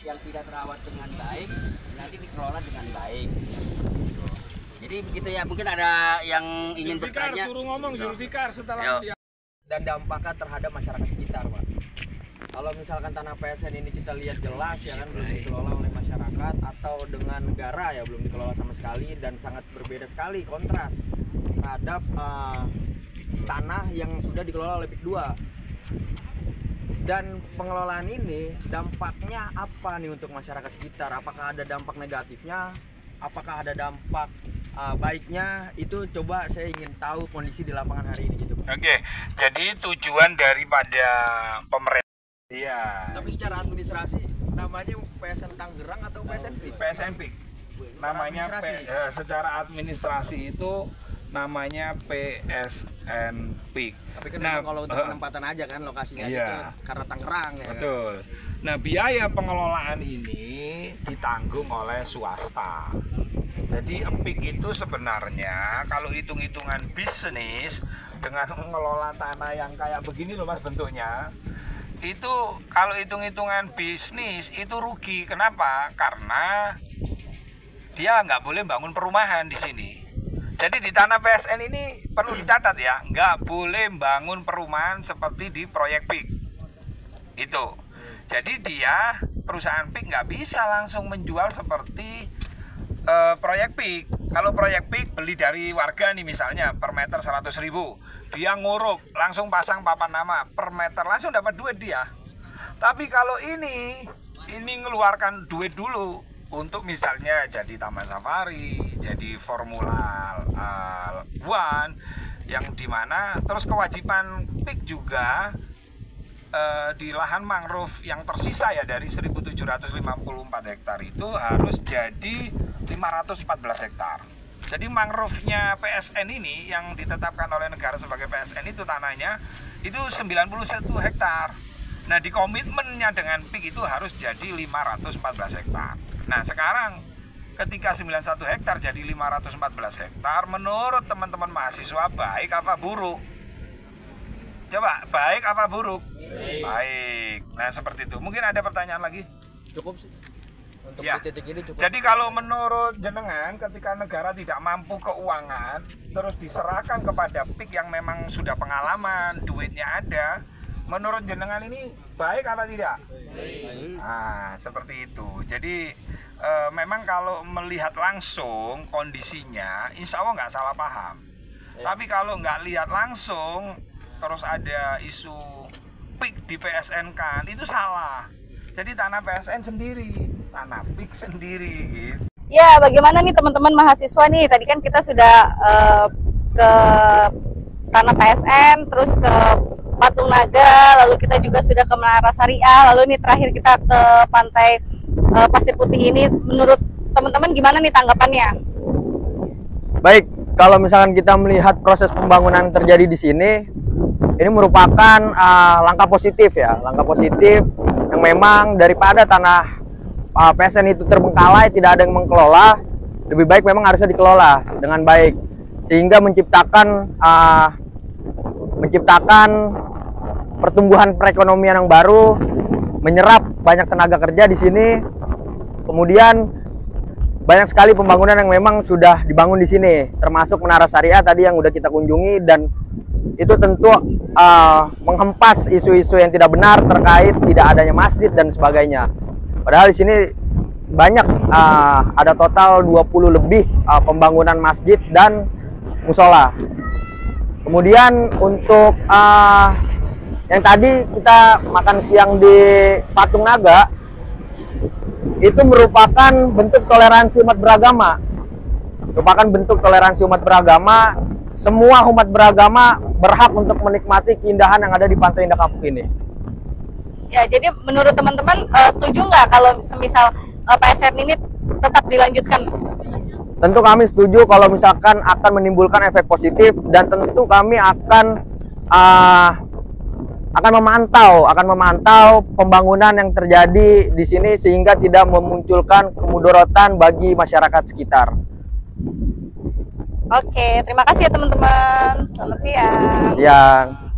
yang tidak terawat dengan baik nanti dikelola dengan baik. Jadi begitu ya, mungkin ada yang ingin bertanya. Suruh ngomong Zulfikar setelah dia. Dan dampaknya terhadap masyarakat sekitar, Pak. Kalau misalkan tanah PSN ini kita lihat jelas ya kan belum dikelola oleh masyarakat atau dengan negara ya belum dikelola sama sekali, dan sangat berbeda sekali kontras terhadap tanah yang sudah dikelola oleh PIK 2. Dan pengelolaan ini dampaknya apa nih untuk masyarakat sekitar? Apakah ada dampak negatifnya? Apakah ada dampak baiknya? Itu coba saya ingin tahu kondisi di lapangan hari ini gitu, Pak. Oke, jadi tujuan daripada pemerintah. Iya. Tapi secara administrasi namanya PSN Tangerang atau PSN PIK? PSN PIK. Namanya secara administrasi itu namanya PSN PIK. Tapi kan kalau untuk penempatan aja kan lokasinya iya. itu karena Tangerang ya. Betul. Kan? Nah, biaya pengelolaan ini ditanggung oleh swasta. Jadi PIK itu sebenarnya kalau hitung-hitungan bisnis dengan mengelola tanah yang kayak begini loh Mas bentuknya, itu kalau hitung-hitungan bisnis itu rugi. Kenapa? Karena dia nggak boleh bangun perumahan di sini. Jadi di tanah PSN ini perlu dicatat ya, nggak boleh bangun perumahan seperti di proyek PIK. Itu. Jadi dia perusahaan PIK nggak bisa langsung menjual seperti proyek PIK. Kalau proyek PIK beli dari warga nih misalnya per meter 100.000, dia nguruk langsung pasang papan nama per meter langsung dapat duit dia. Tapi kalau ini ngeluarkan duit dulu untuk misalnya jadi taman safari, jadi Formula One, yang dimana terus kewajiban PIK juga di lahan mangrove yang tersisa ya dari 1.754 hektar itu harus jadi 514 hektar. Jadi mangrove-nya PSN ini yang ditetapkan oleh negara sebagai PSN itu tanahnya itu 91 hektar. Nah, di komitmennya dengan PIK itu harus jadi 514 hektar. Nah, sekarang ketika 91 hektar jadi 514 hektar, menurut teman-teman mahasiswa baik apa buruk? Coba, baik apa buruk? Baik. Nah, seperti itu. Mungkin ada pertanyaan lagi? Cukup sih. Untuk ya. di titik ini cukup. Jadi kalau menurut jenengan ketika negara tidak mampu keuangan terus diserahkan kepada PIK yang memang sudah pengalaman, duitnya ada, menurut jenengan ini baik apa tidak? Baik. Nah, seperti itu. Jadi memang kalau melihat langsung kondisinya, insya Allah nggak salah paham. Tapi kalau nggak lihat langsung, terus ada isu PIK di PSN kan, itu salah. Jadi tanah PSN sendiri, tanah PIK sendiri gitu. Ya, bagaimana nih teman-teman mahasiswa nih? Tadi kan kita sudah ke tanah PSN, terus ke Patung Naga, lalu kita juga sudah ke Menara Syariah, lalu nih terakhir kita ke pantai Pasir Putih ini. Menurut teman-teman gimana nih tanggapannya? Baik, kalau misalkan kita melihat proses pembangunan terjadi di sini, ini merupakan langkah positif ya, langkah positif yang memang daripada tanah PSN itu terbengkalai, tidak ada yang mengelola, lebih baik memang harusnya dikelola dengan baik sehingga menciptakan pertumbuhan perekonomian yang baru, menyerap banyak tenaga kerja di sini. Kemudian banyak sekali pembangunan yang memang sudah dibangun di sini, termasuk Menara Syariah tadi yang udah kita kunjungi, dan itu tentu menghempas isu-isu yang tidak benar terkait tidak adanya masjid dan sebagainya. Padahal di sini banyak ada total 20 lebih pembangunan masjid dan musola. Kemudian untuk yang tadi kita makan siang di Patung Naga, itu merupakan bentuk toleransi umat beragama. Merupakan bentuk toleransi umat beragama. Semua umat beragama berhak untuk menikmati keindahan yang ada di Pantai Indah Kapuk ini. Ya, jadi menurut teman-teman setuju nggak kalau semisal PSN ini tetap dilanjutkan? Tentu kami setuju kalau misalkan akan menimbulkan efek positif, dan tentu kami akan memantau pembangunan yang terjadi di sini sehingga tidak memunculkan kemudaratan bagi masyarakat sekitar. Oke, terima kasih ya teman-teman. Selamat siang. Siang.